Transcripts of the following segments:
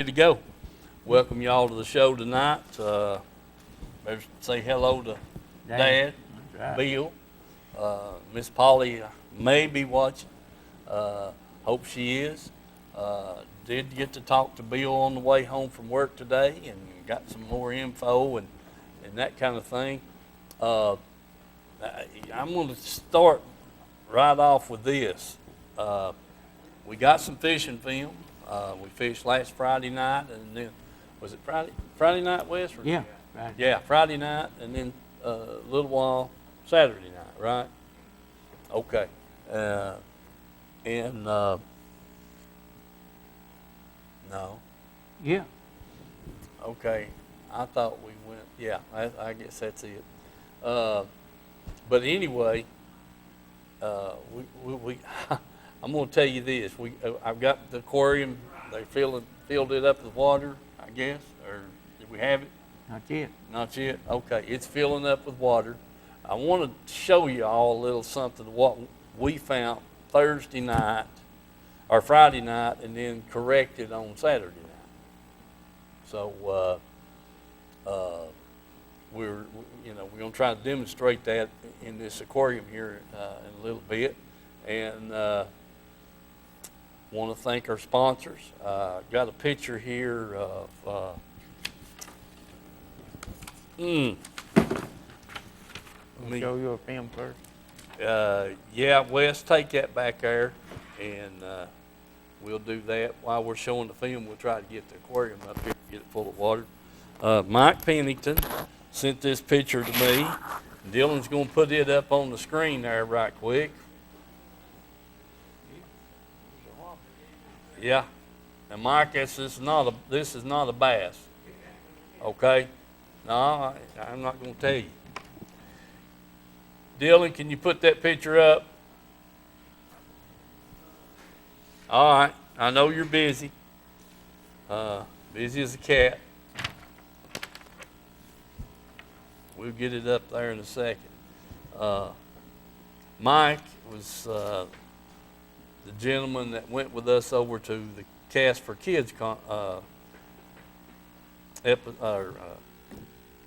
To go. Welcome y'all to the show tonight. Better say hello to Dad, That's right. Bill, Miss Polly may be watching. Hope she is. Did get to talk to Bill on the way home from work today and got some more info and that kind of thing. Uh, I'm going to start right off with this. We got some fishing film. We fished last Friday night, and then was it Friday night, Wes? Yeah, right. Yeah, Friday night, and then a little while Saturday night, right? Okay. And no, Yeah. okay. I thought we went. Yeah, I guess that's it. But anyway, we I'm going to tell you this. I've got the aquarium. They filled it up with water, I guess, or did we have it? Not yet. Not yet. Okay, it's filling up with water. I want to show you all a little something of what we found Thursday night or Friday night, and then corrected on Saturday night. So we're going to try to demonstrate that in this aquarium here in a little bit, and want to thank our sponsors. Got a picture here of We'll show you a film first. yeah, Wes, take that back there, and we'll do that. While we're showing the film, we'll try to get the aquarium up here, get it full of water. Mike Pennington sent this picture to me. Dylan's going to put it up on the screen there right quick. Yeah, and Mike, this is not a bass. Okay, no, I'm not going to tell you. Dylan, can you put that picture up? All right, I know you're busy. Busy as a cat. We'll get it up there in a second. Mike was the gentleman that went with us over to the Cast for Kids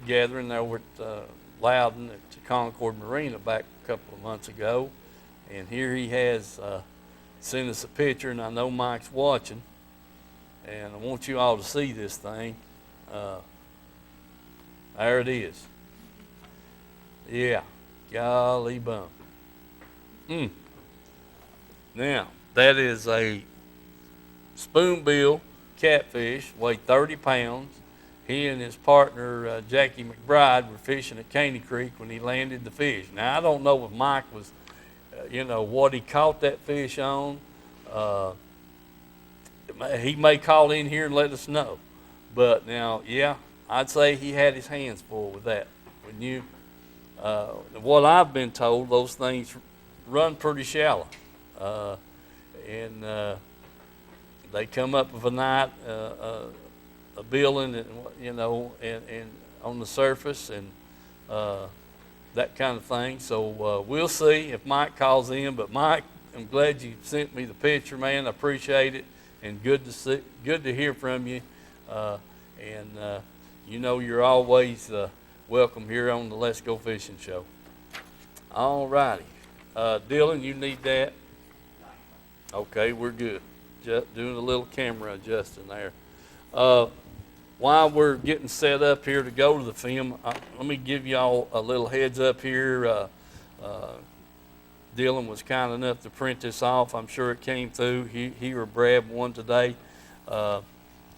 gathering over at Loudon at the Concord Marina back a couple of months ago. And here he has sent us a picture, and I know Mike's watching. And I want you all to see this thing. There it is. Yeah, golly bum. Now, that is a spoonbill catfish, weighed 30 pounds. He and his partner, Jackie McBride, were fishing at Caney Creek when he landed the fish. Now, I don't know if Mike was, what he caught that fish on. He may call in here and let us know. But now, yeah, I'd say he had his hands full with that. Wouldn't you? What I've been told, those things run pretty shallow. And they come up with a night, a billing, and on the surface, and that kind of thing. So we'll see if Mike calls in. But Mike, I'm glad you sent me the picture, man. I appreciate it, and good to hear from you. You're always welcome here on the Let's Go Fishing Show. All righty. Dylan, you need that? Okay, we're good. Just doing a little camera adjusting there. While we're getting set up here to go to the film, let me give y'all a little heads up here. Dylan was kind enough to print this off. I'm sure it came through. He or Brad won today.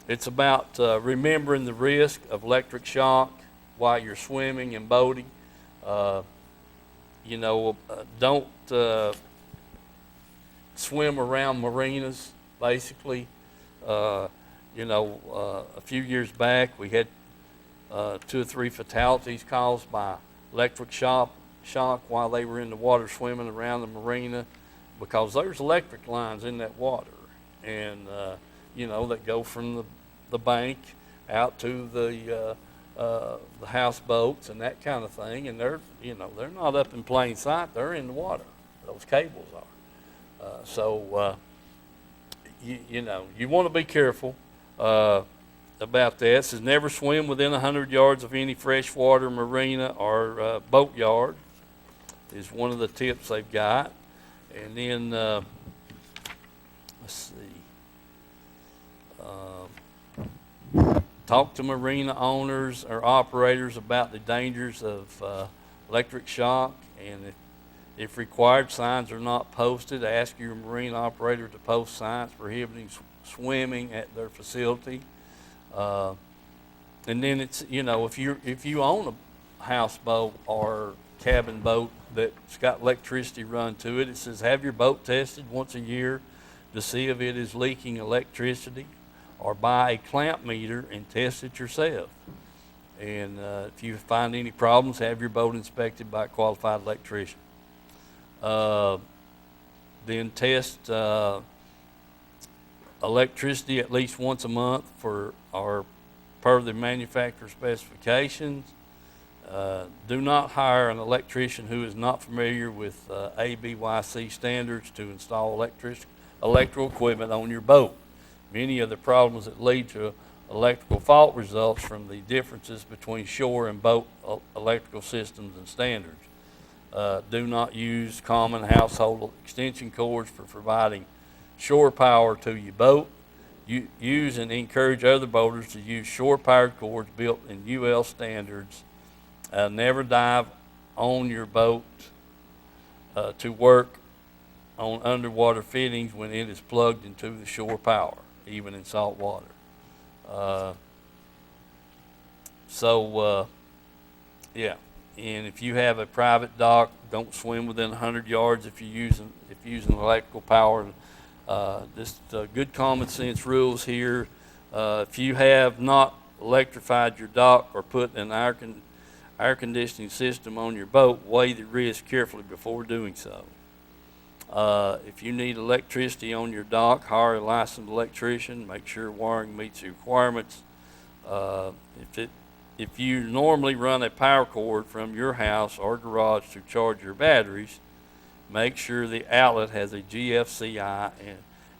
It's about remembering the risk of electric shock while you're swimming and boating. Don't swim around marinas, basically. A few years back, we had 2 or 3 fatalities caused by electric shock while they were in the water swimming around the marina, because there's electric lines in that water, and that go from the bank out to the houseboats and that kind of thing, and they're not up in plain sight. They're in the water. Those cables are. You want to be careful. about that. It says never swim within 100 yards of any freshwater marina or boat yard is one of the tips they've got. And then, let's see, talk to marina owners or operators about the dangers of electric shock, and if required, signs are not posted, ask your marine operator to post signs prohibiting swimming at their facility. And then it's, if you own a houseboat or cabin boat that's got electricity run to it, it says have your boat tested once a year to see if it is leaking electricity, or buy a clamp meter and test it yourself. And if you find any problems, have your boat inspected by a qualified electrician. Then test electricity at least once a month per the manufacturer specifications. Do not hire an electrician who is not familiar with ABYC standards to install electrical equipment on your boat. Many of the problems that lead to electrical fault results from the differences between shore and boat electrical systems and standards. Do not use common household extension cords for providing shore power to your boat. Use and encourage other boaters to use shore-powered cords built in UL standards. Never dive on your boat to work on underwater fittings when it is plugged into the shore power, even in salt water. Yeah. And if you have a private dock, don't swim within 100 yards if you're using electrical power. Just good common sense rules here. If you have not electrified your dock or put an air conditioning system on your boat, weigh the risk carefully before doing so. If you need electricity on your dock, hire a licensed electrician. Make sure wiring meets the requirements. If you normally run a power cord from your house or garage to charge your batteries, make sure the outlet has a GFCI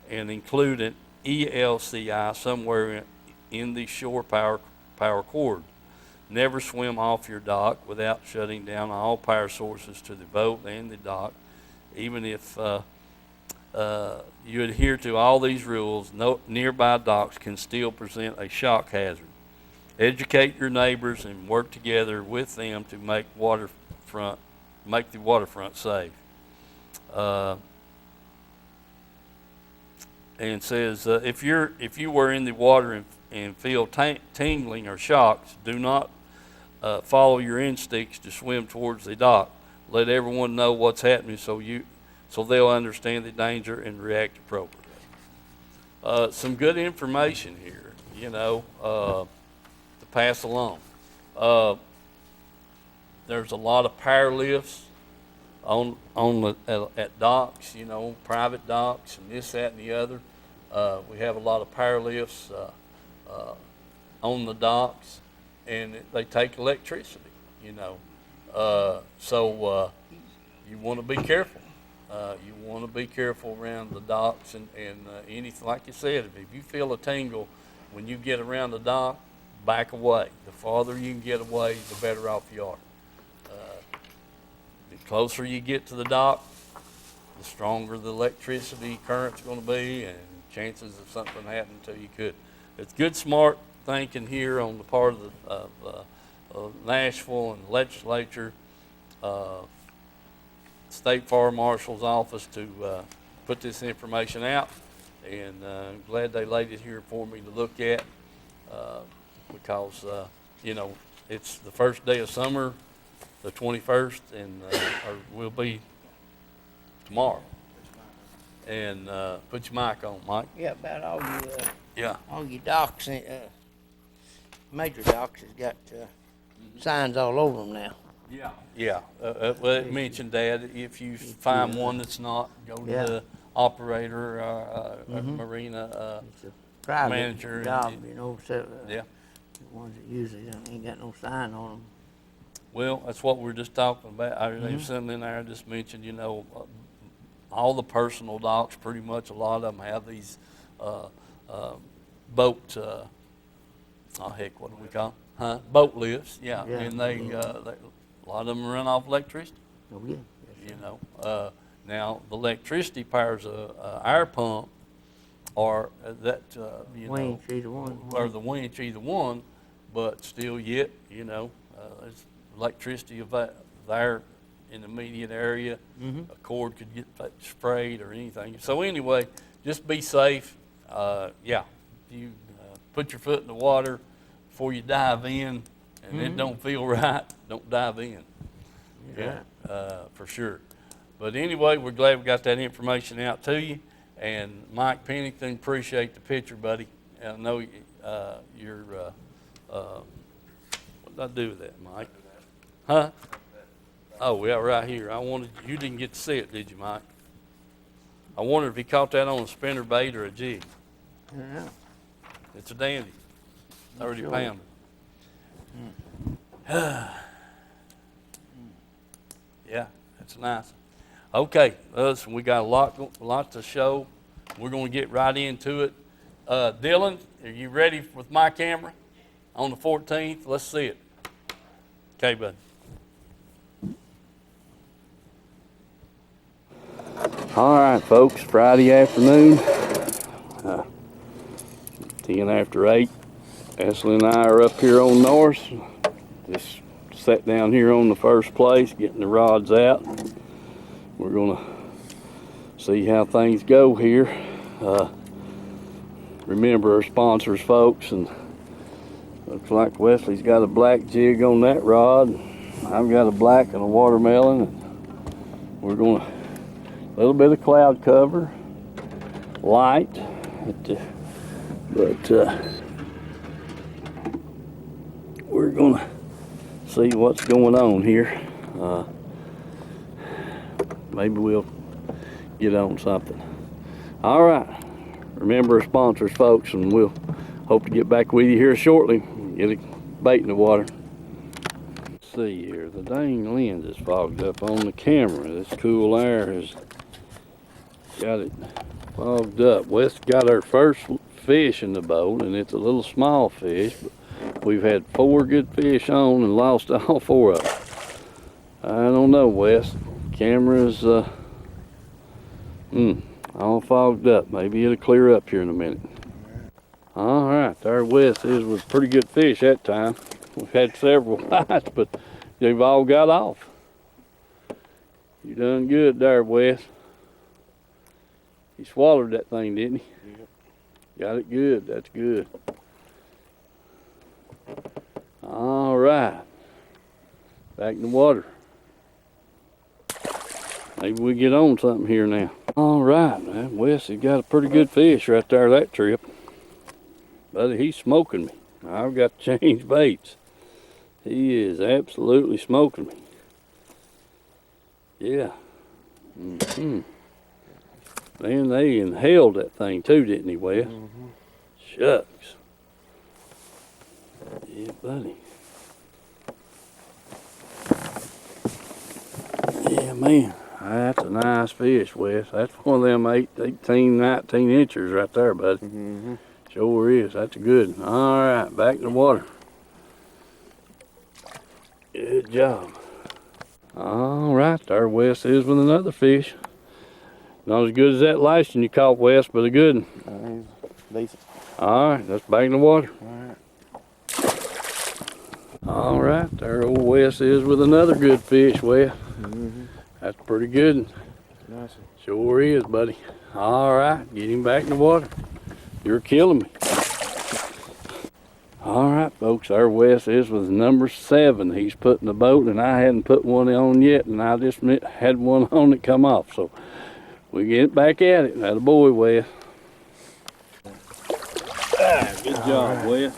and include an ELCI somewhere in the shore power cord. Never swim off your dock without shutting down all power sources to the boat and the dock. Even if you adhere to all these rules, nearby docks can still present a shock hazard. Educate your neighbors and work together with them to make the waterfront safe. And says if you were in the water and feel tingling or shocks, do not follow your instincts to swim towards the dock. Let everyone know what's happening so they'll understand the danger and react appropriately. Some good information here, to pass along. There's a lot of power lifts at docks, private docks and this, that, and the other. We have a lot of power lifts on the docks, and they take electricity, so you want to be careful. You want to be careful around the docks and anything, like you said, if you feel a tingle when you get around the dock, back away. The farther you can get away, the better off you are. The closer you get to the dock, the stronger the electricity current's going to be, and chances of something happening to you could. It's good, smart thinking here on the part of Nashville and the legislature, State Fire Marshal's office to put this information out, and glad they laid it here for me to look at, because it's the first day of summer, the 21st, and or will be tomorrow. And put your mic on, Mike. Yeah, about all Yeah. your docks, major docks has got signs all over them now. Yeah. Yeah. Well, it mentioned that if you find one that's not, go to the operator, marina It's a private manager. job, so Yeah. the ones that usually ain't got no sign on them. Well, that's what we're just talking about. There's something in there I just mentioned, all the personal docks, pretty much a lot of them have these boat, oh heck, what do we call 'em? Huh? Boat lifts, yeah. Yeah. And they, a lot of them run off electricity, Oh, yeah. Yes, you know. Now, the electricity powers a air pump or that, you know, Winch, either one. or the winch, either one, but still yet, you know, there's electricity there in the immediate area. Mhm. A cord could get sprayed or anything. So anyway, just be safe. Yeah, if you put your foot in the water before you dive in and it don't feel right, don't dive in. Yeah, for sure. But anyway, we're glad we got that information out to you. And Mike Pennington, appreciate the picture, buddy. I know you're, what did I do with that, Mike? Huh? Oh, yeah, right here. You didn't get to see it, did you, Mike? I wondered if he caught that on a spinner bait or a jig. Yeah. It's a dandy. 30 Sure. pounder. Yeah, that's nice. Okay, listen, we got a lot to show. We're going to get right into it. Dylan, are you ready with my camera on the 14th? Let's see it. Okay, bud. All right, folks, Friday afternoon, 10 after 8. Ashley and I are up here on Norris. Just sat down here on the first place, getting the rods out. We're gonna see how things go here. Remember our sponsors, folks, and looks like Wesley's got a black jig on that rod. I've got a black and a watermelon. And we're gonna, a little bit of cloud cover, light, but we're gonna see what's going on here. Maybe we'll get on something. All right. Remember our sponsors, folks, and we'll hope to get back with you here shortly. Get a bait in the water. Let's see here. The dang lens is fogged up on the camera. This cool air has got it fogged up. Wes got our first fish in the boat, and it's a little small fish, but we've had 4 good fish on and lost all 4 of them. I don't know, Wes. Camera's all fogged up. Maybe it'll clear up here in a minute. All right, there Wes is with pretty good fish that time. We've had several bites, but they've all got off. You done good there, Wes. He swallowed that thing, didn't he? Yep. Got it good. That's good. All right. Back in the water. Maybe we get on something here now. All right, man. Wes has got a pretty good fish right there that trip. Buddy, he's smoking me. I've got to change baits. He is absolutely smoking me. Yeah. Man, they inhaled that thing too, didn't he, Wes? Shucks. Yeah, buddy. Yeah, man. That's a nice fish, Wes. That's one of them 18, 19 inchers right there, buddy. Sure is. That's a good one. All right, back in the water. Good job. All right, there Wes is with another fish. Not as good as that last one you caught, Wes, but a good one. Decent. All right, that's back in the water. All right. All right, there old Wes is with another good fish, Wes. That's pretty good one. Nice. Sure is, buddy. All right, get him back in the water. You're killing me. All right, folks, our Wes is with number 7. He's put in the boat, and I hadn't put one on yet, and I just had one on that come off. So we get back at it. That a boy, Wes. Good job, Wes.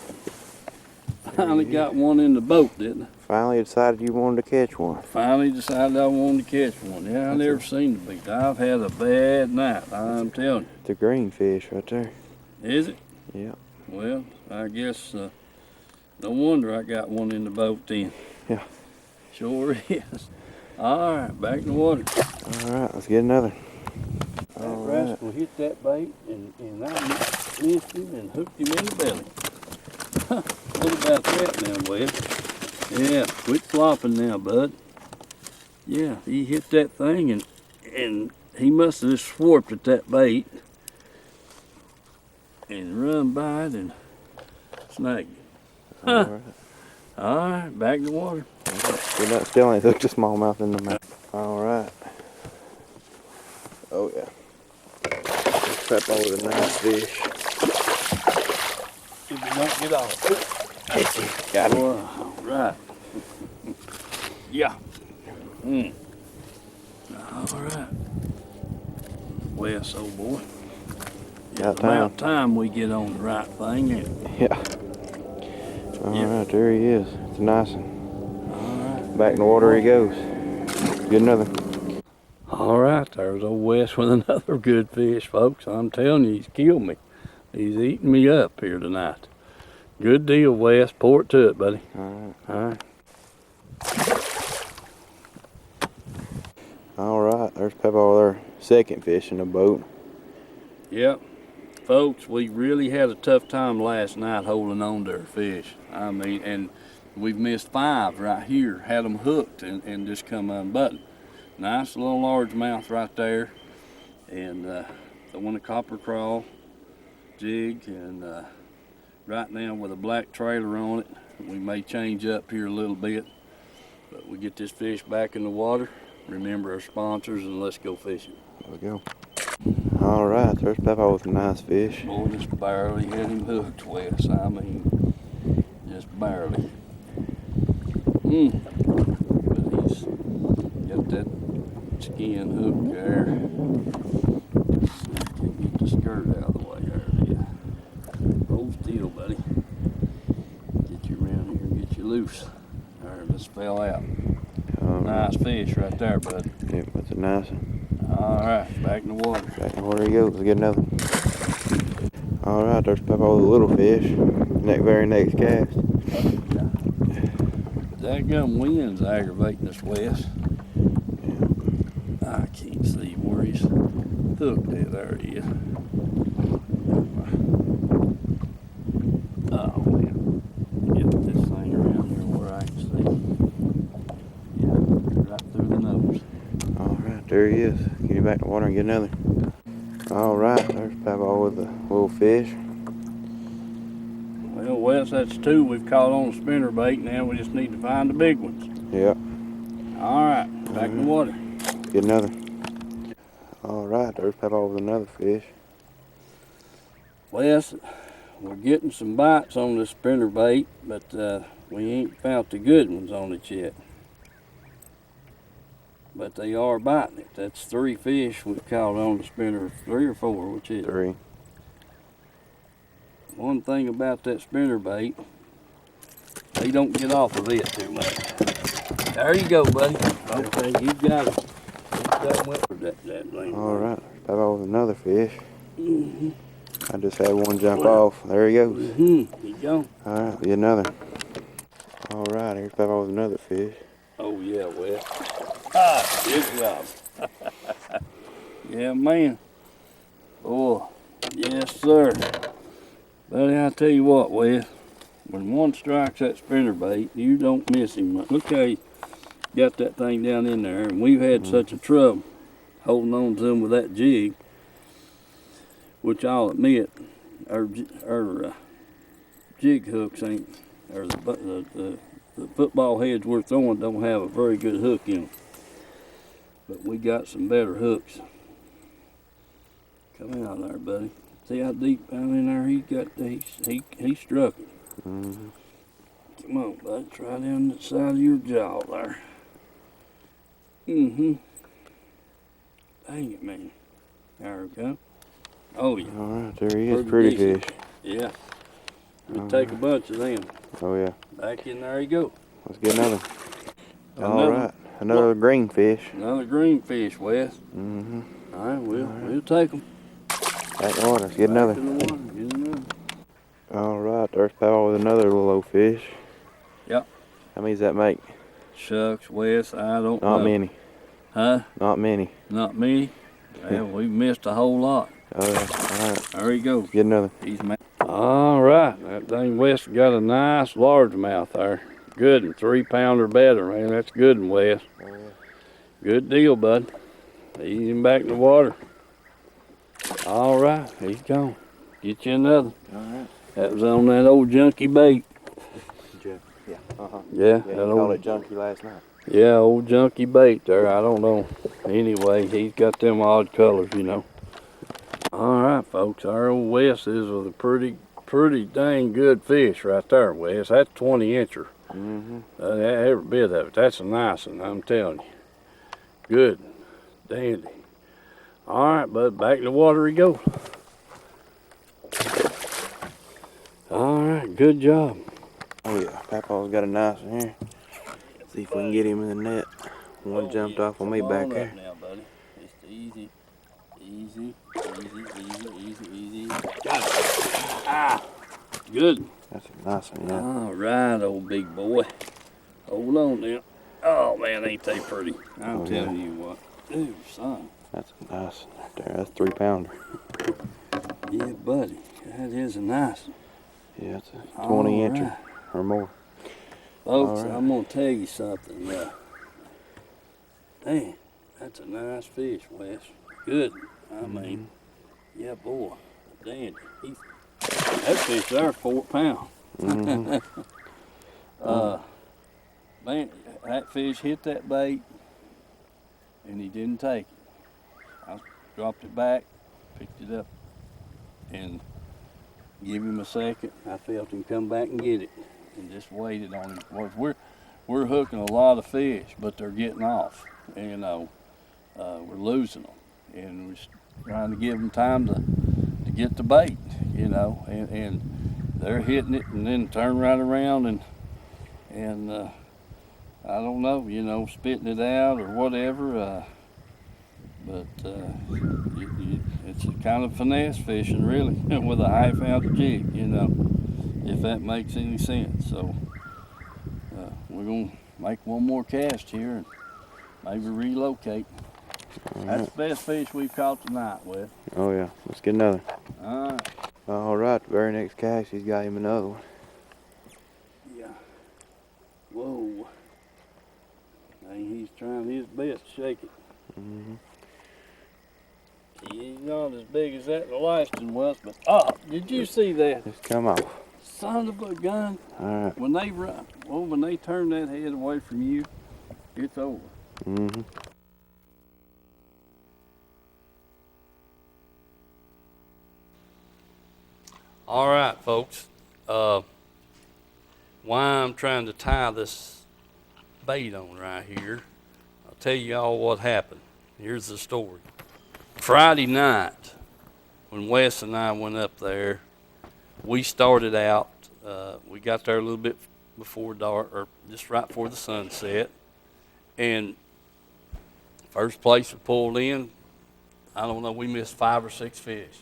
Finally got one in the boat, didn't I? Finally decided you wanted to catch one. Finally decided I wanted to catch one. Yeah, I never seen the beat. I've had a bad night, I'm telling you. It's a green fish right there. Is it? Yeah. Well, I guess no wonder I got one in the boat then. Yeah. Sure is. All right, back in the water. All right, let's get another. That All right. rascal hit that bait, and Missed him and hooked him in the belly. What about that now, Wes? Yeah, quit flopping now, bud. Yeah, he hit that thing and he must have just swarped at that bait and run by it and snagged it. All right. All right, back in the water. Still ain't hooked a smallmouth in the mouth. All right. Oh yeah. Pep with a nice fish. If you don't get off. Got him. All right. Yeah. All right. Wes, old boy. Got It's about time we get on the right thing, ain't it? Yeah. All right, there he is. It's a nice one. All right. Back in the water he goes. Get another. All right, there's old Wes with another good fish, folks. I'm telling you, he's killed me. He's eating me up here tonight. Good deal, Wes. Pour it to it, buddy. All right. All right. All right, there's Pep over there. Second fish in the boat. Yep. Folks, we really had a tough time last night holding on to our fish. I mean, and we've missed 5 right here. Had them hooked and just come unbuttoned. Nice little largemouth right there. And throwing a copper crawl jig. And right now with a black trailer on it. We may change up here a little bit. But we get this fish back in the water. Remember our sponsors and let's go fishing. There we go. All right, there's Peppa with a nice fish. Boy, just barely had him hooked, Wes. I mean, just barely. But he's got that skin hook there. Can get the skirt out of the way there, yeah. Hold still, buddy. Get you around here and get you loose. There, just fell out. Nice fish right there, bud. Yep, that's a nice one. All right, back in the water. Back in the water he goes. Let's get another one. All right, there's Peppa with a little fish. Very next cast. That gum wind's aggravating this, Wes. I can't see where he's hooked at. There he is. Oh, man. Get this thing around here where I can see. Yeah, right through the nose. All right, there he is. Get him back in the water and get another. All right, there's Peppa with a little fish. Well, Wes, that's 2 we've caught on a spinner bait. Now we just need to find the big ones. Yep. All right, back in the water. Get another. All right, there's Peppa with another fish. Wes, we're getting some bites on this spinner bait, but we ain't found the good ones on it yet. But they are biting it. That's 3 fish we've caught on the spinner, 3 or 4, which is. 3. One thing about that spinner bait, they don't get off of it too much. There you go, buddy. Okay, you got it. That went for that thing. All right, Peppa with another fish. Mm-hmm. I just had one jump off. There he goes. Mm-hmm. He gone. All right, get another. All right, here's Peppa with another fish. Oh yeah, Wes. Ah, good job. Yeah, man. Oh, yes, sir. Buddy, I tell you what, Wes. When one strikes that spinner bait, you don't miss him much. Look how he got that thing down in there, and we've had such a trouble holding on to him with that jig, which I'll admit, our jig hooks ain't, or the football heads we're throwing don't have a very good hook in them. But we got some better hooks. Come out there, buddy. See how deep down in there he struck it. Mm-hmm. Come on, bud. Try down the side of your jaw there. Mm-hmm. Dang it, man. There we go. Oh, yeah. All right, there he is. Pretty decent. fish. Yeah. We'll take a bunch of them. Oh yeah. Back in there you go. Let's get another. All right, another green fish. Another green fish, Wes. Mm-hmm. All right, we'll take them. Back in the water. Let's get another. Back in the water. Get another. All right, there's Peppa with another little old fish. Yep. How many does that make? Shucks, Wes, I don't know. Not many. Huh? Not many. Not many? Yeah, we missed a whole lot. Oh, yeah. All right. There he goes. Get another. He's mad. All right, that dang Wes got a nice largemouth there. Good, and 3-pounder better, man. That's good, and Wes. Oh, yeah. Good deal, bud. Ease him back in the water. All right, he's gone. Get you another. All right. That was on that old junky bait. Yeah. Uh-huh. Yeah, Yeah, that you called old, it junkie last night. yeah, old junky bait there. I don't know. Anyway, he's got them odd colors, you know. All right, folks. Our old Wes is a pretty dang good fish right there, Wes. That's 20-incher. Mm-hmm. Every bit of it. That's a nice one, I'm telling you. Good. Dandy. All right, bud. Back in the water he goes. All right. Good job. Oh, yeah. Papa's got a nice one here. See if we can get him in the net. One jumped off on me back there. Now, buddy. Just easy. Easy. Got it. Ah. Good. That's a nice one, yeah. All right, old big boy. Hold on now. Oh, man, ain't they pretty. I'm telling you what. Dude, son. That's a nice one right there. That's 3-pounder. Yeah, buddy. That is a nice one. Yeah, it's a 20-incher Right. or more. Folks, All right. I'm going to tell you something. Dang, that's a nice fish, Wes. Good. I mean, yeah, boy. Dandy. That fish there, 4 pounds. Mm-hmm. Man, that fish hit that bait, and he didn't take it. I dropped it back, picked it up, and give him a second. I felt him come back and get it, and just waited on him. Well, we're hooking a lot of fish, but they're getting off. You know, we're losing them, and we're trying to give them time to get the bait. You know, and they're hitting it, and then turn right around and I don't know, you know, spitting it out or whatever. But it's a kind of finesse fishing, really, with a half-ounce jig, you know, if that makes any sense. So we're going to make one more cast here and maybe relocate. That's the best fish we've caught tonight, Wes. Oh, yeah. Let's get another. All right. All right. The very next cast, he's got him another one. Yeah. Whoa. Hey, he's trying his best to shake it. Mm-hmm. He's not as big as that the last one was, but did you see that? Just come off. Son of a gun. All right. When they run, when they turn that head away from you, it's over. Mm-hmm. All right, folks. Why I'm trying to tie this bait on right here, I'll tell you all what happened. Here's the story. Friday night, when Wes and I went up there, we started out, we got there a little bit before dark, or just right before the sunset, and first place we pulled in, I don't know, we missed 5 or 6 fish.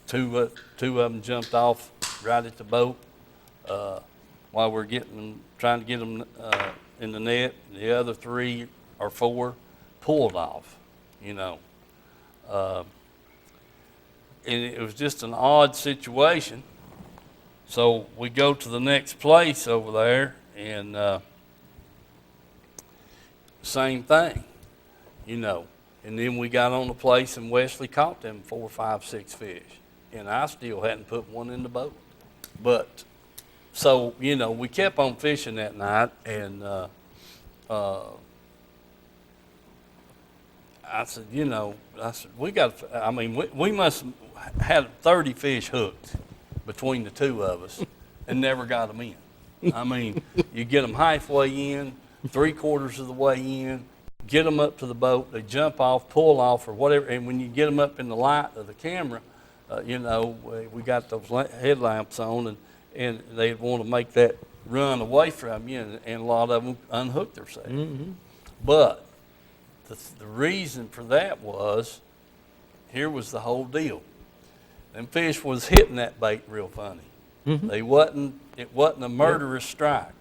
Two of them jumped off right at the boat while we're trying to get them in the net. The other 3 or 4 pulled off, you know. And it was just an odd situation. So we go to the next place over there, and same thing, you know. And then we got on the place, and Wesley caught them 4, 5, 6 fish. And I still hadn't put one in the boat. But, so, you know, we kept on fishing that night, and I said, you know, we must have had 30 fish hooked between the 2 of us and never got them in. I mean, you get them halfway in, 3/4 of the way in, get them up to the boat, they jump off, pull off, or whatever, and when you get them up in the light of the camera, you know, we got those headlamps on, and they want to make that run away from you, and a lot of them unhook themselves. Mm-hmm. But the reason for that was, here was the whole deal. Them fish was hitting that bait real funny. Mm-hmm. It wasn't a murderous strike.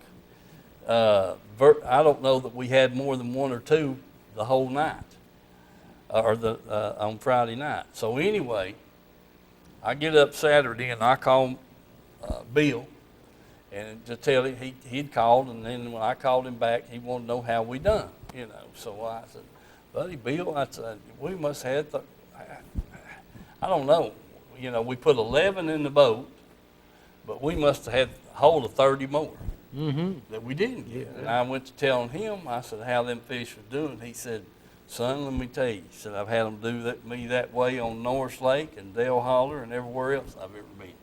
I don't know that we had more than 1 or 2 the whole night. on Friday night. So anyway, I get up Saturday and I call Bill and to tell him he'd called, and then when I called him back, he wanted to know how we done, So I said, buddy, Bill, I said, we must have I don't know. We put 11 in the boat, but we must have had hold of 30 more that we didn't get. And I went to telling him, I said, how them fish were doing. He said, son, let me tell you. He said, I've had them do me that way on Norris Lake and Dale Holler and everywhere else I've ever been.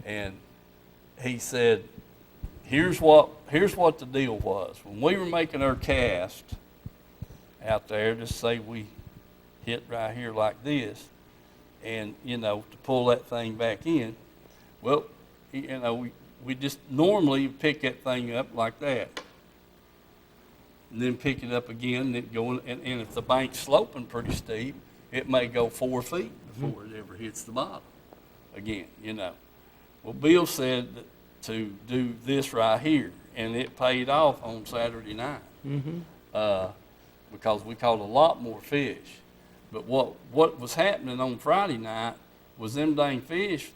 And he said, here's what the deal was. When we were making our cast out there, just say we hit right here like this, and, to pull that thing back in, well, we just normally pick that thing up like that. And then pick it up again, and it going, and if the bank's sloping pretty steep, it may go 4 feet before it ever hits the bottom again, Well, Bill said to do this right here, and it paid off on Saturday night because we caught a lot more fish. But what was happening on Friday night was them dang fish,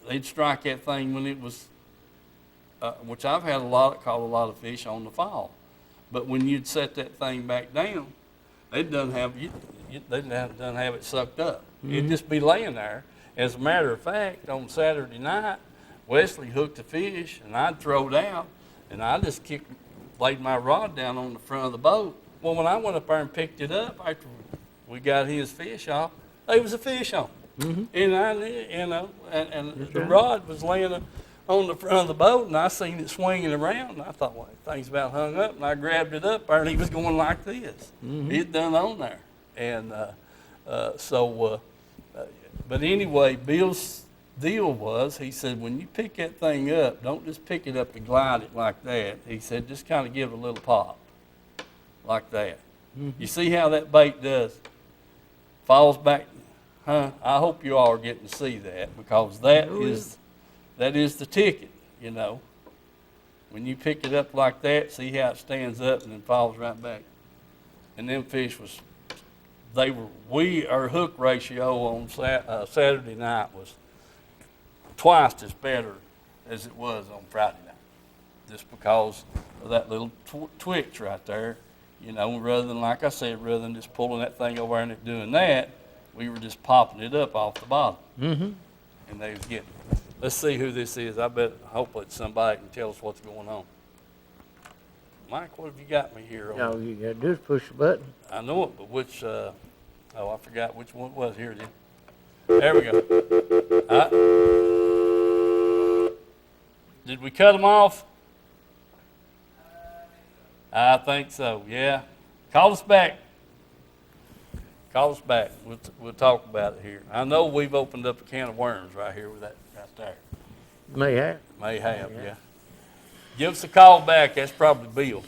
they'd strike that thing when it was, which I've had caught a lot of fish on the fall. But when you'd set that thing back down, they done have it sucked up. It'd just be laying there. As a matter of fact, on Saturday night, Wesley hooked a fish, and I'd throw it out, and I just laid my rod down on the front of the boat. Well, when I went up there and picked it up after we got his fish off, there was a fish on it. And the rod was laying on the front of the boat, and I seen it swinging around, and I thought, well, that thing's about hung up, and I grabbed it up there, and he was going like this. It done on there. And but anyway, Bill's deal was, he said, when you pick that thing up, don't just pick it up and glide it like that. He said, just kind of give it a little pop, like that. You see how that bait does? Falls back, I hope you all are getting to see that, because that is the ticket, When you pick it up like that, see how it stands up and then falls right back. And them fish our hook ratio on Saturday night was twice as better as it was on Friday night, just because of that little twitch right there. Rather than, like I said, rather than just pulling that thing over and it doing that, we were just popping it up off the bottom. And they was getting it. Let's see who this is. Hopefully somebody can tell us what's going on. Mike, what have you got me here on? All you gotta do is push the button. I know it, but which, I forgot which one it was. Here it is. There we go. Did we cut them off? I think so, yeah. Call us back. Call us back. We'll talk about it here. I know we've opened up a can of worms right here with that right there. May have. May have, yeah. Give us a call back. That's probably Bill.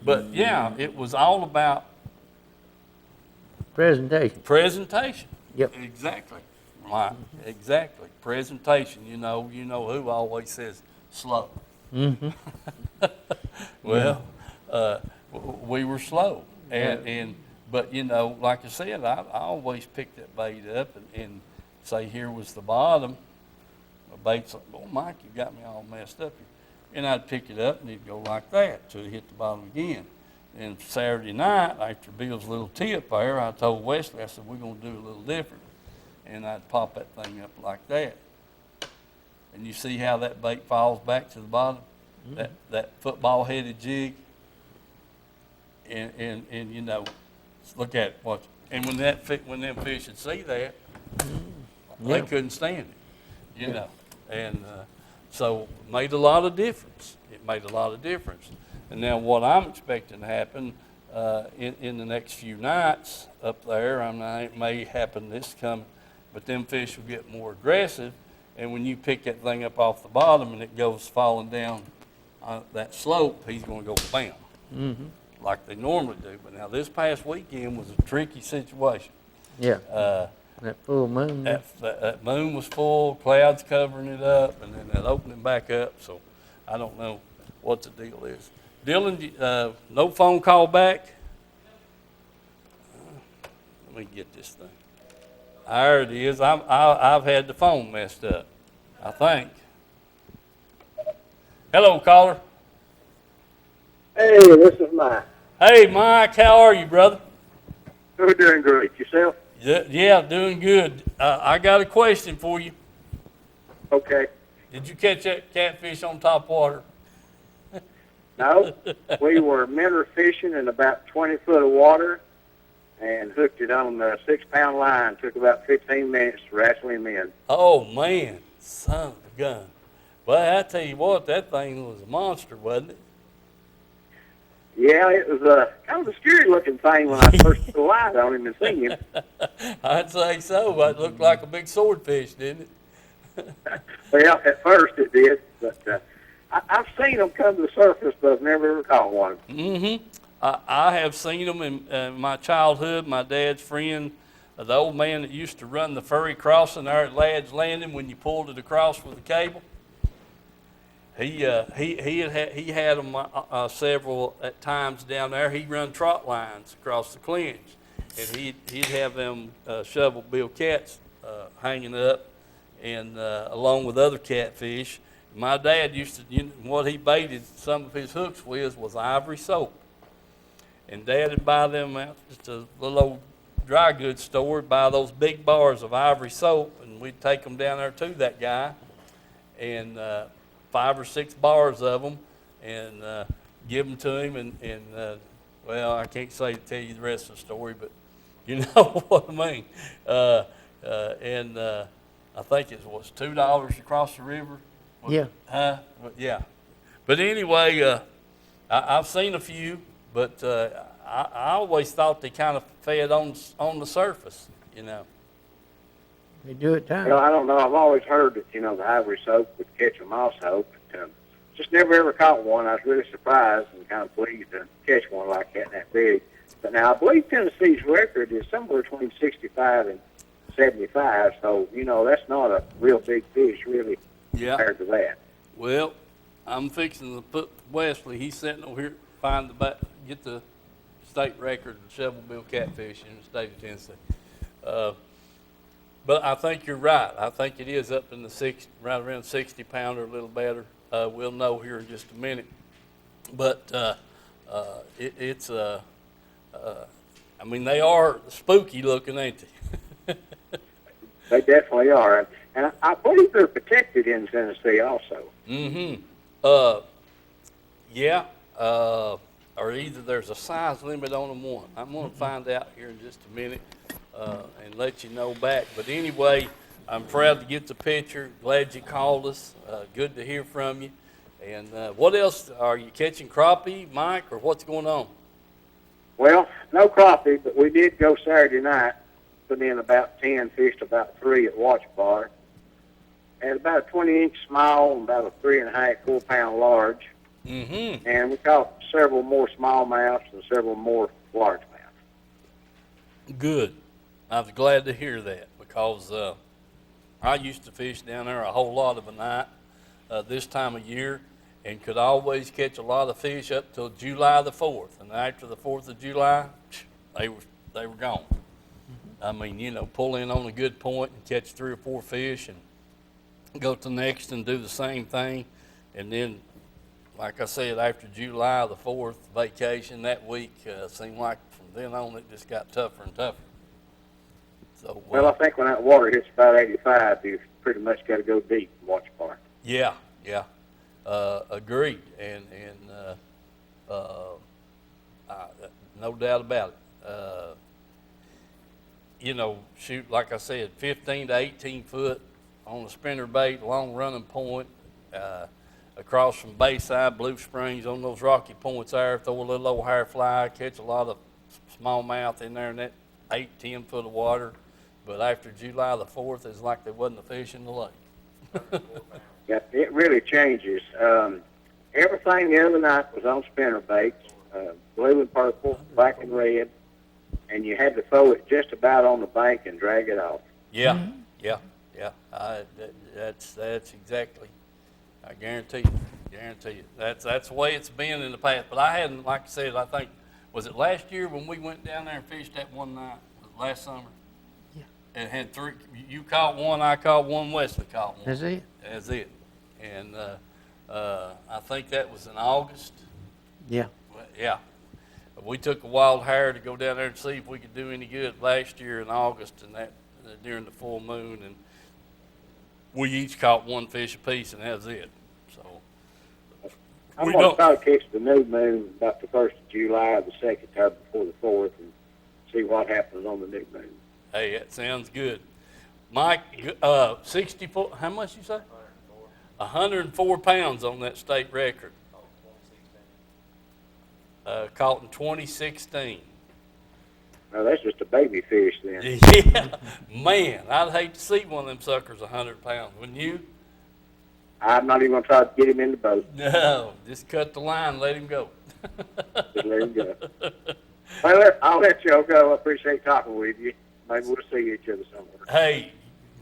But, yeah, it was all about Presentation. Yep. Exactly. Right. Exactly. Presentation. You know who always says slow. Well, we were slow, but like I said, I always pick that bait up and say here was the bottom. The bait's like, oh Mike, you got me all messed up here, and I'd pick it up and it'd go like that till it hit the bottom again. And Saturday night, after Bill's little tip there, I told Wesley, I said, we're gonna do a little different, and I'd pop that thing up like that, and you see how that bait falls back to the bottom. That football-headed jig, and look at it. And when them fish would see that, they couldn't stand it, And so it made a lot of difference. It made a lot of difference. And now what I'm expecting to happen in the next few nights up there, it may happen this coming, but them fish will get more aggressive. And when you pick that thing up off the bottom and it goes falling down that slope, he's going to go bam, like they normally do. But now this past weekend was a tricky situation. Yeah. That full moon. That moon was full, clouds covering it up, and then that opening back up. So I don't know what the deal is. Dylan, no phone call back? Let me get this thing. There it is. I've had the phone messed up, I think. Hello, caller. Hey, this is Mike. Hey, Mike, how are you, brother? We're doing great. Yourself? Yeah, doing good. I got a question for you. Okay. Did you catch that catfish on top water? No, we were minnow fishing in about 20 foot of water and hooked it on a 6-pound line. Took about 15 minutes to wrestle him in. Oh, man, son of a gun. Well, I tell you what, that thing was a monster, wasn't it? Yeah, it was kind of a scary looking thing when I first put the line on him and seen him. I'd say so. It looked like a big swordfish, didn't it? Well, at first it did, but I've seen them come to the surface, but I've never ever caught one. Mm-hmm. I have seen them in my childhood. My dad's friend, the old man that used to run the ferry crossing there at Ladd's Landing when you pulled it across with the cable. He had them several at times down there. He run trot lines across the clinch, and he'd have them shovel bill cats hanging up, and along with other catfish. My dad used to, what he baited some of his hooks with was ivory soap. And Dad would buy them out just a little old dry goods store, buy those big bars of ivory soap, and we'd take them down there to that guy, and 5 or 6 bars of them, and give them to him. And well, I can't say to tell you the rest of the story, but you know what I mean. And I think it was $2 across the river. Yeah. Yeah. But anyway, I've seen a few, but I always thought they kind of fed on the surface, They do it time. Well, I don't know. I've always heard that, the ivory soap would catch them also. But, just never ever caught one. I was really surprised and kind of pleased to catch one like that big. But now I believe Tennessee's record is somewhere between 65 and 75. So, that's not a real big fish, really, Yeah. compared to that. Well, I'm fixing to put Wesley. He's sitting over here, get the state record of shovel bill catfish in the state of Tennessee. But I think you're right. I think it is up in the right around 60 pounder, a little better. We'll know here in just a minute. But it's I mean, they are spooky looking, ain't they? They definitely are. And I believe they're protected in Tennessee also. Mm-hmm. Yeah. Or either there's a size limit on them one. I'm going to find out here in just a minute and let you know back. But anyway, I'm proud to get the picture. Glad you called us. Good to hear from you. And what else? Are you catching crappie, Mike, or what's going on? Well, no crappie, but we did go Saturday night, put in about 10, fished about 3 at Watch Bar. And about a 20-inch small and about a 3.5, 4-pound large. Mm-hmm. And we caught several more smallmouths and several more largemouths. Good. I was glad to hear that because I used to fish down there a whole lot of a night this time of year and could always catch a lot of fish up till July the 4th. And after the 4th of July, they were gone. I mean, pull in on a good point and catch 3 or 4 fish and go to the next and do the same thing. And then, like I said, after July the 4th vacation, that week seemed like from then on it just got tougher and tougher. So, Well, I think when that water hits about 85, you've pretty much got to go deep and watch Bar. Yeah. Agreed. And no doubt about it. Shoot, like I said, 15 to 18 foot on a spinner bait, long running point, across from Bayside, Blue Springs, on those rocky points there, throw a little old hair fly, catch a lot of smallmouth in there in that 8, 10 foot of water. But after July the 4th, it's like there wasn't a fish in the lake. Yeah, it really changes. Everything the other night was on spinner baits, blue and purple, black and red, and you had to throw it just about on the bank and drag it off. Yeah. That's exactly. I guarantee you. That's the way it's been in the past. But I hadn't, like I said, I think, was it last year when we went down there and fished that one night? Was it last summer? Yeah. And had three, you caught one, I caught one, Wesley caught one. That's it? That's it. And, I think that was in August. Yeah. Well, yeah. We took a wild hare to go down there and see if we could do any good last year in August and that, during the full moon, and we each caught one fish apiece, and that was it. So I'm we going to don't. try to catch the new moon about the 1st of July or the 2nd, third before the 4th, and see what happens on the new moon. Hey, that sounds good. Mike, 64. How much you say? 104 pounds on that state record. Caught in 2016. Now, that's just a baby fish then. Yeah, man, I'd hate to see one of them suckers 100 pounds. Wouldn't you? I'm not even going to try to get him in the boat. No, just cut the line, let him go. Just let him go. Well, I'll let y'all go. I appreciate talking with you. Maybe we'll see each other somewhere. Hey,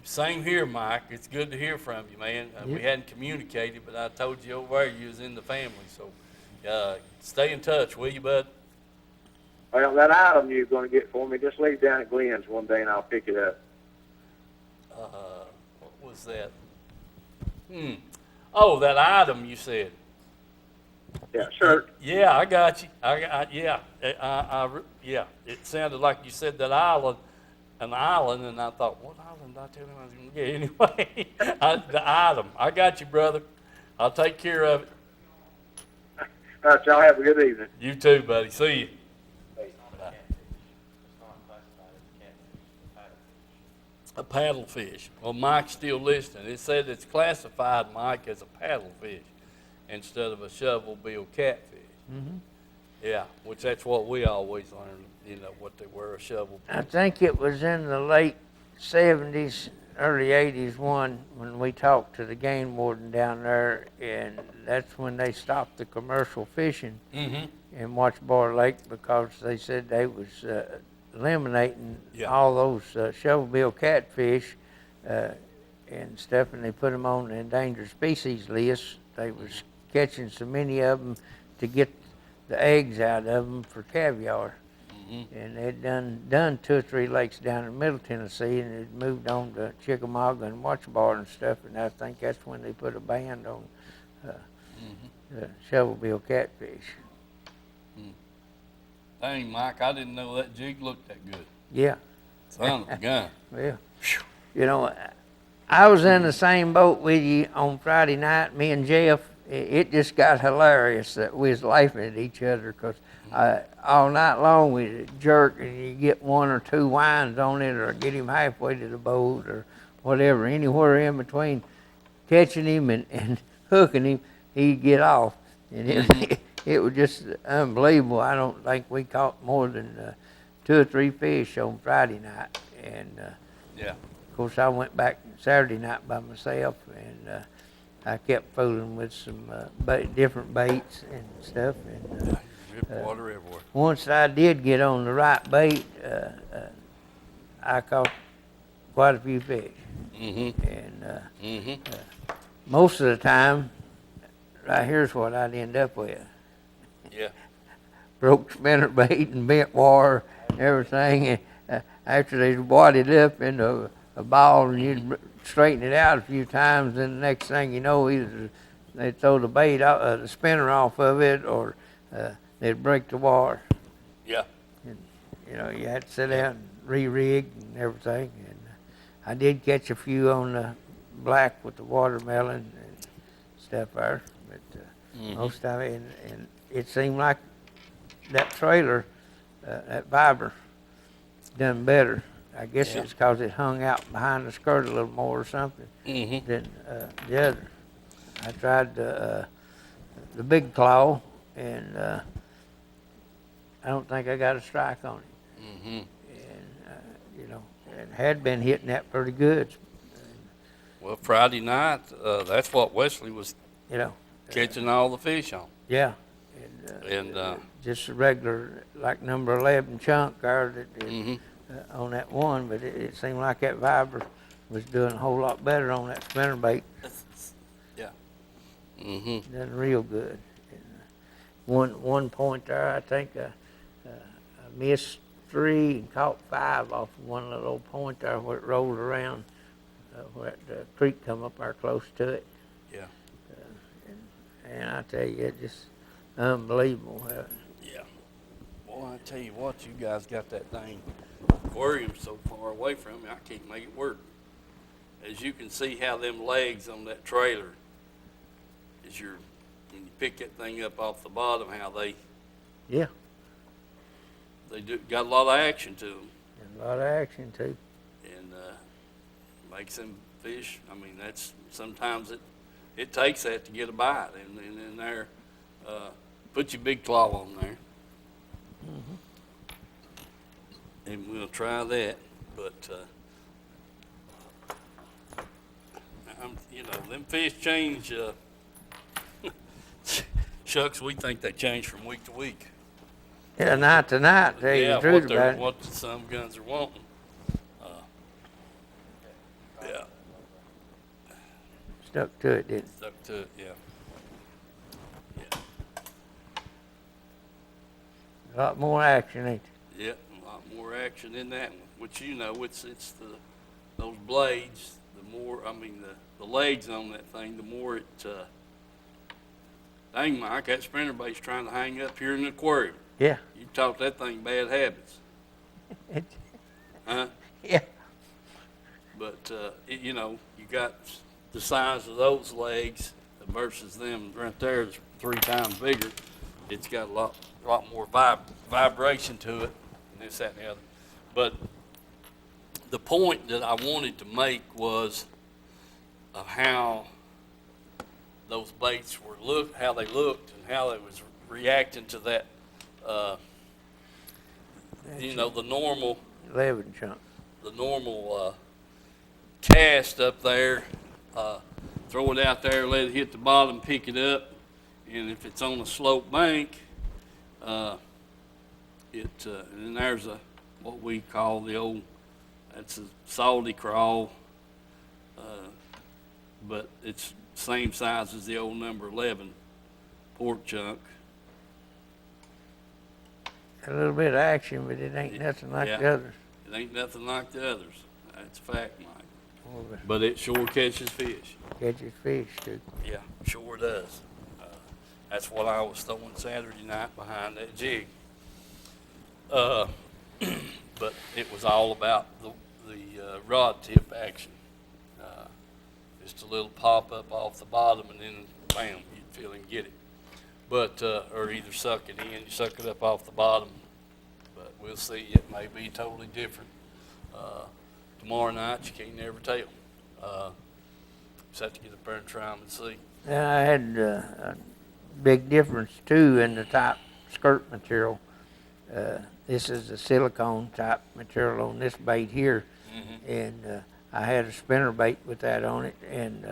same here, Mike. It's good to hear from you, man. We Yep. hadn't communicated, but I told you over there you was in the family. So stay in touch, will you, bud? Well, that item you're going to get for me, just leave down at Glenn's one day and I'll pick it up. What was that? Oh, that item you said. Yeah, sure. Yeah, I got you. Yeah. It sounded like you said that an island, and I thought, what island did I tell him I was going to get anyway? The item. I got you, brother. I'll take care of it. All right, y'all have a good evening. You too, buddy. See you. A paddlefish. Well, Mike's still listening. It said it's classified, Mike, as a paddlefish instead of a shovel-bill catfish. Mm-hmm. Yeah, which that's what we always learned, what they were, a shovel. I think it was in the late 70s, early 80s when we talked to the game warden down there, and that's when they stopped the commercial fishing Mm-hmm. in Watchbar Lake because they said they was eliminating Yeah. all those shovel-bill catfish and stuff, and they put them on the endangered species list. They was catching so many of them to get the eggs out of them for caviar. Mm-hmm. And they'd done 2 or 3 lakes down in Middle Tennessee, and it moved on to Chickamauga and Watchbar and stuff, and I think that's when they put a ban on the shovel-bill catfish. Dang, Mike, I didn't know that jig looked that good. Yeah. Son of a gun. Well, you know, I was in the same boat with you on Friday night, me and Jeff. It just got hilarious that we was laughing at each other because all night long we jerk and you get 1 or 2 winds on it or get him halfway to the boat or whatever. Anywhere in between catching him and hooking him, he'd get off. And it was just unbelievable. I don't think we caught more than 2 or 3 fish on Friday night. And Yeah. of course, I went back Saturday night by myself, and I kept fooling with some different baits and stuff. And Drip water everywhere. once I did get on the right bait, I caught quite a few fish. Mm-hmm. And Mm-hmm. most of the time, right here's what I'd end up with. Yeah. Broke spinner bait and bent wire and everything. And after they wadded up into a ball and you'd straighten it out a few times, then the next thing you know, either they'd throw the bait out, the spinner off of it, or they'd break the wire. Yeah. And, you had to sit down and re-rig and everything. And I did catch a few on the black with the watermelon and stuff there, but most of it, and it seemed like that trailer, that Viber, done better. I guess Yeah. it's because it hung out behind the skirt a little more or something Mm-hmm. than the other. I tried the big claw, and I don't think I got a strike on it. Mm-hmm. And it had been hitting that pretty good. Well, Friday night, that's what Wesley was Catching all the fish on. Yeah. And Just a regular, like number 11 chunk there that mm-hmm. on that one, but it seemed like that Viber was doing a whole lot better on that spinnerbait. Yeah. Mm-hmm. Done real good. And one point there, I think I missed 3 and caught 5 off of one little old point there where it rolled around, where the creek come up there close to it. Yeah. And I tell you, it's just unbelievable. Yeah. Well, I tell you what, you guys got that dang aquarium so far away from me, I can't make it work. As you can see how them legs on that trailer, when you pick that thing up off the bottom, how Yeah, they got a lot of action to them. a lot of action too. And makes them fish. I mean, sometimes it takes that to get a bite, and in there, put your big claw on there, and we'll try that. But them fish change. Shucks, we think they change from week to week. Yeah, night to night, tell you the truth about it. What some guns are wanting. Yeah. Stuck to it, didn't Stuck to it, yeah. Yeah. it? A lot more action, ain't it? Yeah, a lot more action in that one. Which it's those blades. The more, the legs on that thing, the more it. Dang, Mike, that spinnerbait's trying to hang up here in the aquarium. Yeah. You taught that thing bad habits, It's, huh? yeah. But you got the size of those legs versus them right there is 3 times bigger. It's got a lot more vibration to it, and this, that, and the other. But the point that I wanted to make was of how those baits how they looked, and how they was reacting to that. The normal 11 chunk. Cast up there, throw it out there, let it hit the bottom, pick it up, and if it's on a slope bank, and then there's what we call that's a salty crawl, but it's same size as the old number 11 pork chunk. A little bit of action, but it ain't nothing like the others. It ain't nothing like the others. That's a fact, Mike. Well, But it sure catches fish. catches fish too. Yeah, sure does. That's what I was throwing Saturday night behind that jig. But it was all about the rod tip action. Just a little pop up off the bottom, and then bam, you'd feel him get it. But or either suck it in, you suck it up off the bottom. But we'll see. It may be totally different. Tomorrow night, you can't never tell. Just have to get up there and try them and see. And I had a big difference too in the top skirt material. This is a silicone type material on this bait here, and I had a spinner bait with that on it, and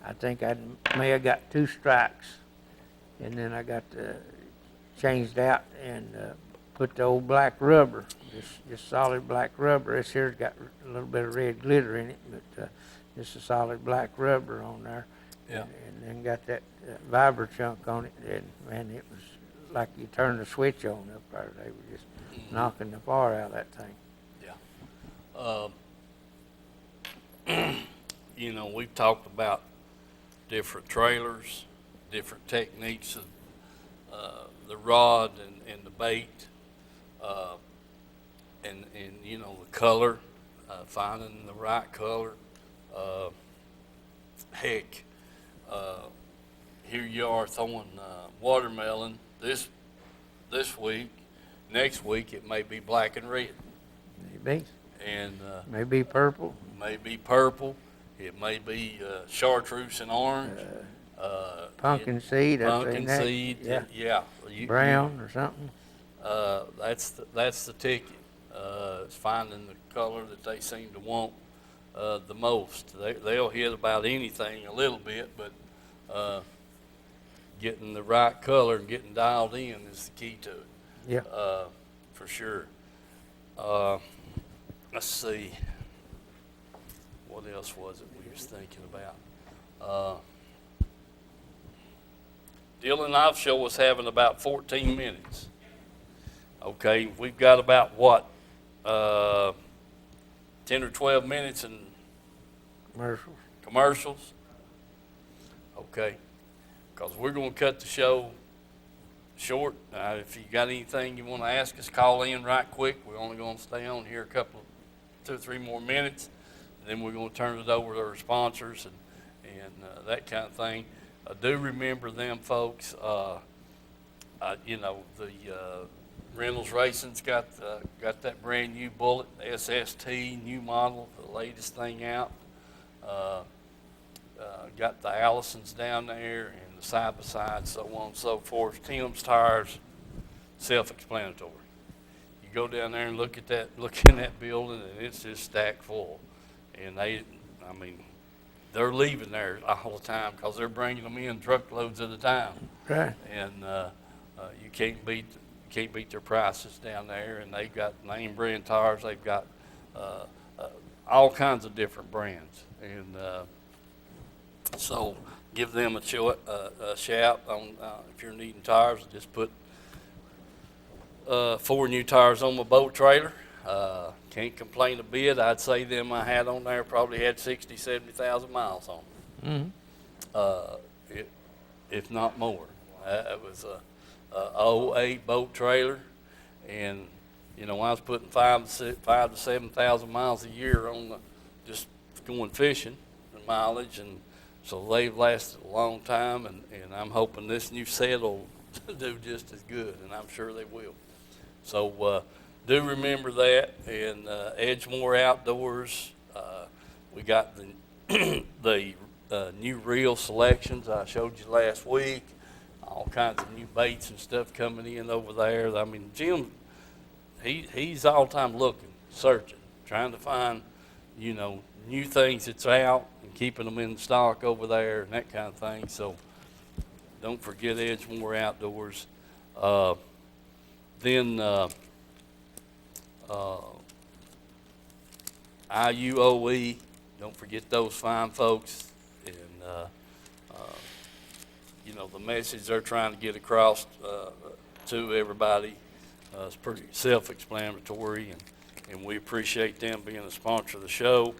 I think I may have got 2 strikes, and then I got changed out and put the old black rubber, just solid black rubber. This here's got a little bit of red glitter in it, but just a solid black rubber on there. Yeah. And then got that vibra chunk on it, and man, it was like you turned the switch on up there. They were just knocking the far out of that thing. Yeah. We've talked about different trailers, different techniques of the rod and the bait, and the color, finding the right color. Heck, here you are throwing watermelon this week. Next week it may be black and red. Maybe. And Maybe purple. may be purple. It may be chartreuse and orange. Pumpkin seed. I've seen Pumpkin that. seed. Yeah. Yeah. Brown or something. That's the ticket. It's finding the color that they seem to want the most. They'll hit about anything a little bit, but getting the right color and getting dialed in is the key to it. Yeah. For sure. Let's see. What else was it we was thinking about? Dylan Offshore was having about 14 minutes. Okay, we've got about what, 10 or 12 minutes in Commercials. commercials? Okay, because we're going to cut the show short. If you got anything you want to ask us, call in right quick. We're only going to stay on here a couple, 2 or 3 more minutes. And then we're going to turn it over to our sponsors and that kind of thing. Do remember them folks. You know, the Reynolds Racing's got that brand new Bullet SST, new model, the latest thing out. Got the Allisons down there and the side-by-side, so on and so forth. Tim's Tires, self-explanatory. You go down there and look in that building, and it's just stacked full. And they're leaving there all the time because they're bringing them in truckloads at a time. Right. And you can't beat their prices down there. And they've got name brand tires. They've got all kinds of different brands. And so give them a shout on if you're needing tires. Just put 4 new tires on my boat trailer. Can't complain a bit. I'd say them I had on there probably had 60, 70,000 miles on them. Mm-hmm. If not more. It was a 08 boat trailer, and you know I was putting 5,000 to 7,000 miles a year on just going fishing and mileage, and so they've lasted a long time, and I'm hoping this new set will do just as good, and I'm sure they will. So do remember that, and Edgemore Outdoors, we got the new reel selections I showed you last week, all kinds of new baits and stuff coming in over there. I mean, Jim, he's all the time looking, searching, trying to find, you know, new things that's out and keeping them in stock over there and that kind of thing. So don't forget Edgemore Outdoors. Then IUOE, don't forget those fine folks. And, you know, the message they're trying to get across to everybody is pretty self-explanatory, and we appreciate them being a sponsor of the show.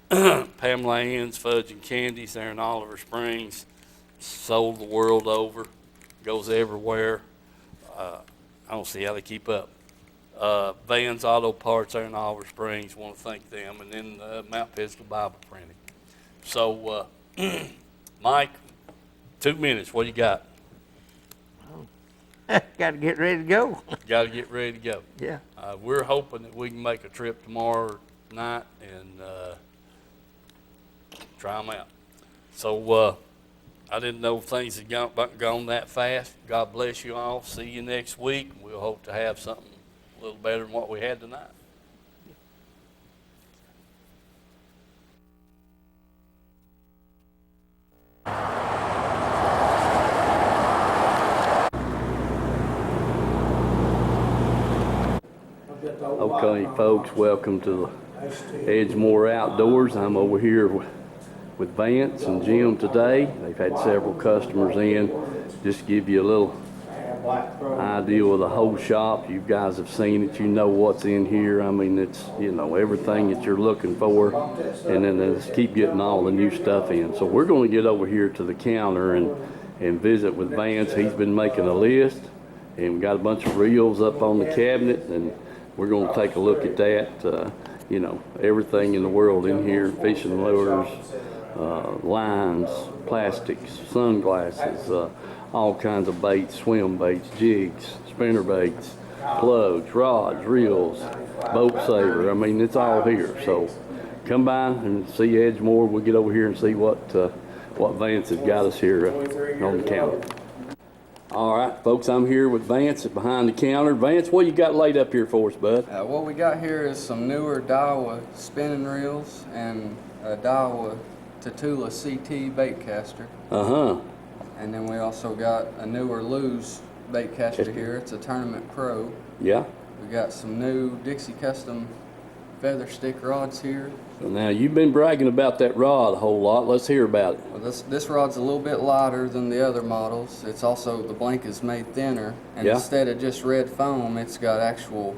Pamela Ann's Fudge and Candies there in Oliver Springs, sold the world over, goes everywhere. I don't see how they keep up. Vans Auto Parts there in Oliver Springs, want to thank them, and then Mount Pisgah Bible Printing. So, Mike, 2 minutes, what do you got? Got to get ready to go. Got to get ready to go. Yeah. We're hoping that we can make a trip tomorrow night and try them out. So I didn't know if things had gone that fast. God bless you all. See you next week. We'll hope to have something a little better than what we had tonight. Okay, folks, welcome to the Edgemore Outdoors. I'm over here with Vance and Jim today. They've had several customers in. Just to give you a little idea of the whole shop. You guys have seen it. You know what's in here. I mean, it's, you know, everything that you're looking for. And then they just keep getting all the new stuff in. So we're going to get over here to the counter and visit with Vance. He's been making a list. And we got a bunch of reels up on the cabinet. And we're going to take a look at that. You know, everything in the world in here, fishing lures, lines, plastics, sunglasses, all kinds of baits, swim baits, jigs, spinner baits, plugs, rods, reels, boat saver. I mean, it's all here. So come by and see Edgemore. We'll get over here and see what Vance has got us here on the counter. All right, folks, I'm here with Vance behind the counter. Vance, what you got laid up here for us, bud? What we got here is some newer Daiwa spinning reels and a Daiwa Tatula CT bait caster. Uh-huh. And then we also got a newer Lew's bait caster here. It's a Tournament Pro. Yeah. We got some new Dixie Custom feather stick rods here. So now you've been bragging about that rod a whole lot. Let's hear about it. Well, this rod's a little bit lighter than the other models. It's also, the blank is made thinner, and Yeah. instead of just red foam, it's got actual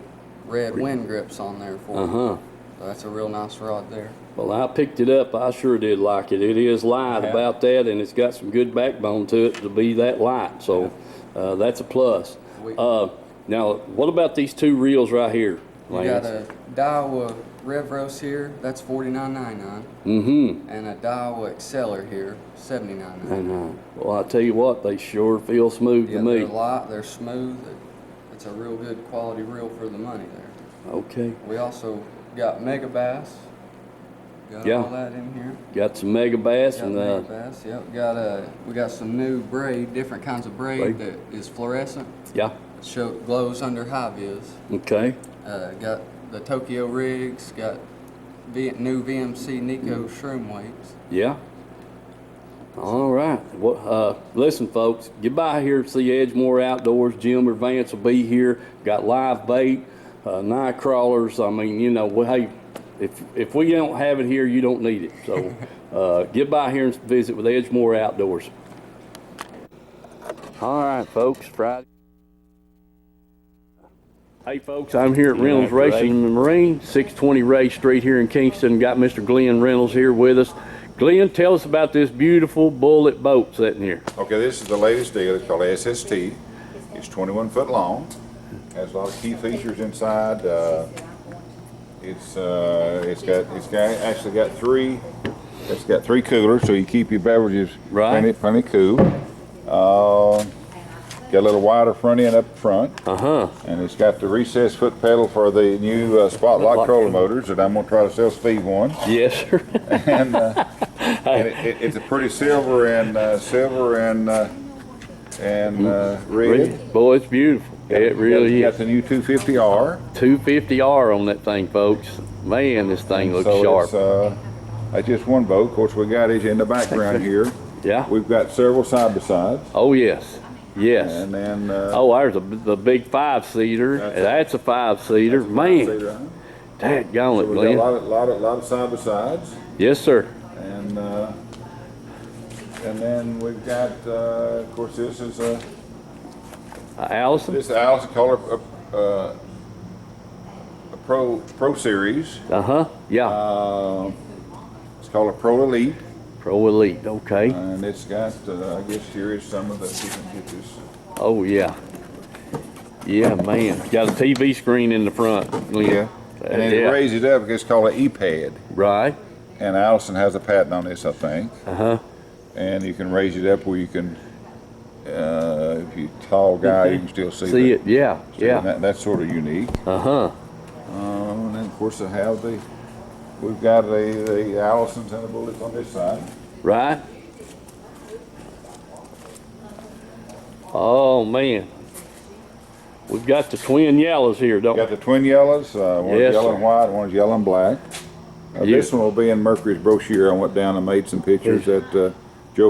red wind grips on there for you. Uh-huh. So that's a real nice rod there. Well, I picked it up. I sure did like it. It is light Yeah. about that, and it's got some good backbone to it to be that light. So that's a plus. We- Now, what about these two reels right here, You Lance? got a Daiwa Revros here, that's $49.99, Mm-hmm. and a Daiwa Exceller here, $79.99. And well, I tell you what, they sure feel smooth Yeah, to me. they're light, they're smooth. It's a real good quality reel for the money there. Okay. We also got Mega Bass. Got Yeah. all that in here. Got some mega bass Got and Mega Bass. Yep. We got some new braid, different kinds of braid Braid. that is fluorescent. yeah. Glows under high vis. Okay. Got the Tokyo rigs. Got new VMC Nico shroom weights. Yeah. All right. Well, listen, folks, get by here and see Edgemore Outdoors. Jim or Vance will be here. Got live bait, night crawlers. I mean, you know, well, hey, if we don't have it here, you don't need it. So get by here and visit with Edgemore Outdoors. All right, folks, Friday. Hey, folks, I'm here at Reynolds Racing and Marine, 620 Ray Street here in Kingston. Got Mr. Glenn Reynolds here with us. Glenn, tell us about this beautiful bullet boat sitting here. Okay, this is the latest deal. It's called SST. It's 21 foot long. Has a lot of key features inside. It's got three coolers, so you keep your beverages Right. plenty cool. Got a little wider front end up front, and it's got the recessed foot pedal for the new Spotlight trolling motors that I'm gonna try to sell Steve one. Yes, sir. And, it's a pretty silver and red. Boy, it's beautiful. It really Got is. the new 250R. 250R on that thing, folks. Man, this thing looks sharp. That's just one boat. Of course, we got it in the background here. Yeah. We've got several side-by-sides. Oh, yes. Yes. And then... Oh, there's the big 5-seater. That's a 5-seater. Man, dadgone it, we got a Glenn. lot of side-by-sides. Yes, sir. And then we've got, of course, this is Allison? Allison Color a Pro Series. Yeah. It's called a Pro Elite. Pro Elite, okay. And it's got, I guess here is some of the different pictures. Oh, yeah. Yeah, man. Got a TV screen in the front, Glenn. Yeah. And then it raises it up, it's called an E-pad. Right. And Allison has a patent on this, I think. Uh-huh. And you can raise it up where you can, if you're a tall guy, you can still see it. Yeah, yeah. That's sort of unique. Uh-huh. And then, of course, we've got the Allisons and the bullets on this side. Right. Oh, man. We've got the twin yellows here, don't Got the twin yellows, one's Yes, yellow sir. and white, one's yellow and black. Yeah. This one will be in Mercury's brochure. I went down and made some pictures at Joe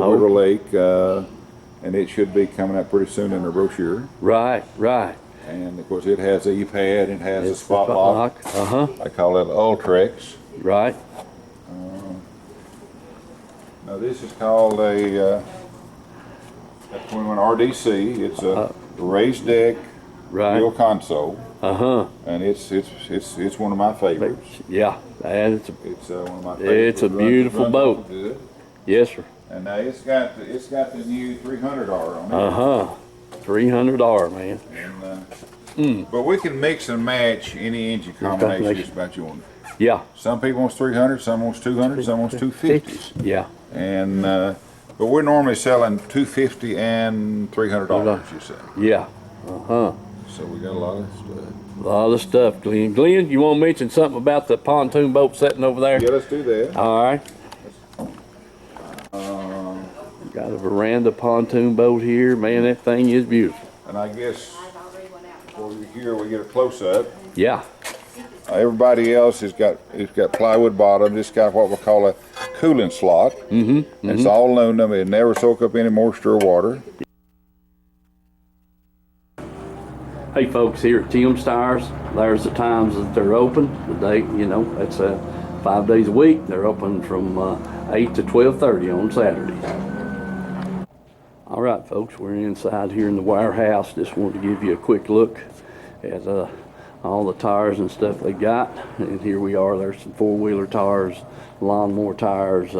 Oh. River Lake, and it should be coming up pretty soon in the brochure. Right, right. And of course, it has a E-pad, it has a It's spot lock. Uh-huh. I call it Ultrex. Right. Now this is called a 21 RDC. It's a raised deck Right. wheel console, Uh-huh. and it's one of my favorites. Yeah. And it's It's one of my favorites. It's a It runs- beautiful runs boat. awful good. yes, sir. And now it's got the new 300R on it. Uh-huh. $300, man. And, but we can mix and match any engine combination just about you want. Yeah. Some people wants 300, some wants 200, some wants 250s. Yeah. And but we're normally selling 250 and $300, you say. Yeah. Uh-huh. So we got a lot of stuff. A lot of stuff, Glenn. Glenn, you want to mention something about the pontoon boat sitting over there? Yeah, let's do that. All right. Got a veranda pontoon boat here. Man, that thing is beautiful. And I guess over here we get a close up. Yeah. Everybody else has got plywood bottom. This got what we call a cooling slot. Mm-hmm. It's all aluminum. It never soak up any moisture or water. Hey folks, here at Tim's Tires, there's the times that they're open. The day, you know, it's 5 days a week. They're open from 8 to 12:30 on Saturdays. All right, folks, we're inside here in the warehouse. Just wanted to give you a quick look at all the tires and stuff they got. And here we are. There's some four-wheeler tires, lawnmower tires,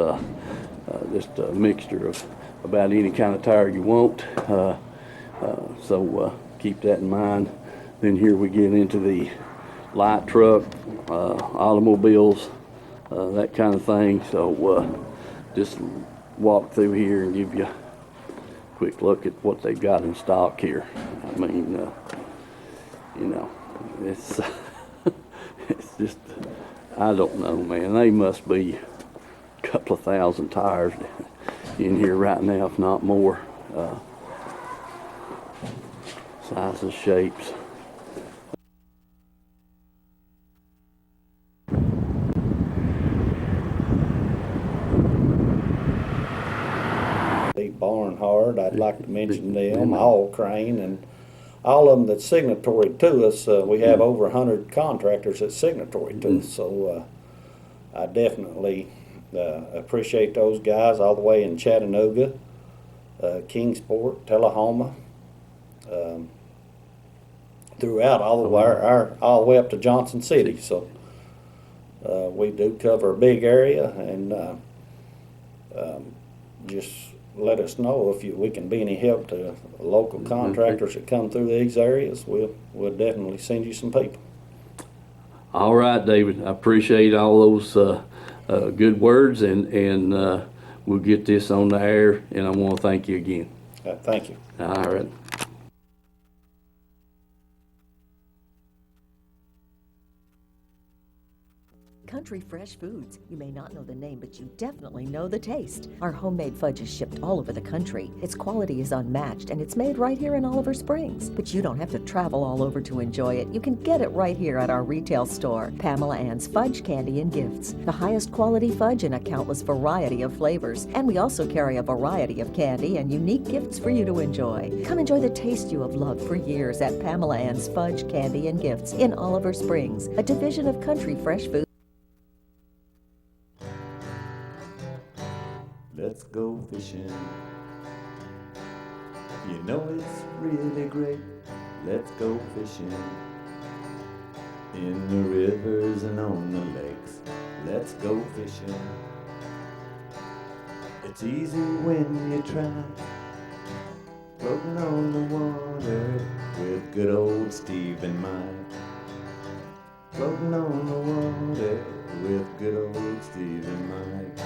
just a mixture of about any kind of tire you want. So keep that in mind. Then here we get into the light truck, automobiles, that kind of thing. So just walk through here and give you a quick look at what they got in stock here. I mean, you know, it's it's just, I don't know, man. They must be a couple of thousand tires in here right now, if not more. Sizes, shapes. Barnhard, I'd like to mention them, All Crane, and all of them that's signatory to us. We have over 100 contractors that's signatory to us, so I definitely appreciate those guys all the way in Chattanooga, Kingsport, Tullahoma, throughout all the way up to Johnson City. So we do cover a big area, and just let us know if we can be any help to local contractors that come through these areas. We'll definitely send you some people. All right, David. I appreciate all those good words, and we'll get this on the air. And I want to thank you again. Thank you. All right. Country Fresh Foods. You may not know the name, but you definitely know the taste. Our homemade fudge is shipped all over the country. Its quality is unmatched, and it's made right here in Oliver Springs. But you don't have to travel all over to enjoy it. You can get it right here at our retail store, Pamela Ann's Fudge, Candy, and Gifts. The highest quality fudge in a countless variety of flavors. And we also carry a variety of candy and unique gifts for you to enjoy. Come enjoy the taste you have loved for years at Pamela Ann's Fudge, Candy, and Gifts in Oliver Springs, a division of Country Fresh Foods. Let's go fishing. You know it's really great. Let's go fishing. In the rivers and on the lakes. Let's go fishing. It's easy when you try. Floating on the water with good old Steve in mind. Floating on the water with good old Steve in mind.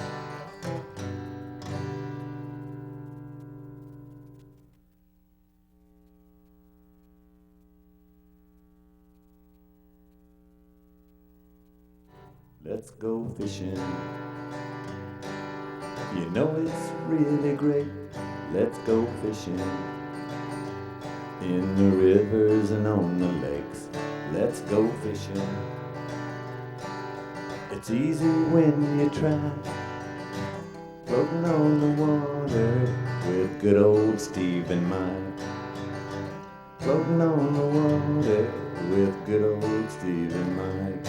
Let's go fishing. You know it's really great. Let's go fishing. In the rivers and on the lakes. Let's go fishing. It's easy when you try. Floating on the water with good old Steve in mind. Floating on the water with good old Steve in mind.